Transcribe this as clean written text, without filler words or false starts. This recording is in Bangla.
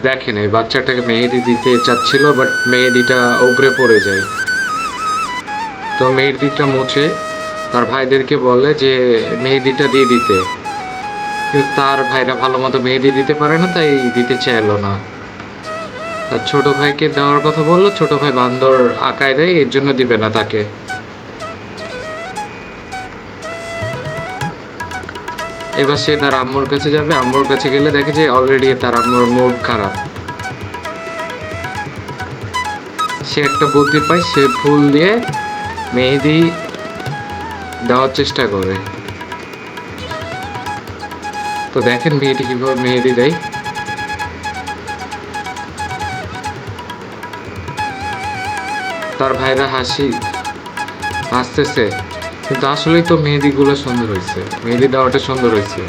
দেখেন এই বাচ্চাটাকে মেহেদি দিতে চাচ্ছিল, বাট মেহেদিটা উপরে পড়ে যায়। তো মেহেদিটা মুছে তার ভাইদেরকে বলে যে মেহেদিটা দিয়ে দিতে, কিন্তু তার ভাইরা ভালো মতো মেহেদি দিতে পারে না, তাই দিতে চাইলো না। তার ছোট ভাইকে দেওয়ার কথা বললো, ছোট ভাই বান্দর আঁকায় দেয়, এর জন্য দিবে না তাকে। এবার সে তার আম্মুর কাছে যাবে, আম্মুর কাছে গেলে দেখে যে অলরেডি তার আম্মুর মুড খারাপ। সে একটা বুদ্ধি পায়, সে ফুল দিয়ে মেহেদি দেওয়ার চেষ্টা করে। তো দেখেন মেয়েটি কিভাবে মেহেদি দেয়। তার ভাইরা হাসতেছে, কিন্তু আসলেই তো মেহেদিগুলো সুন্দর হয়েছে, মেহেদি দেওয়াটা সুন্দর হয়েছে।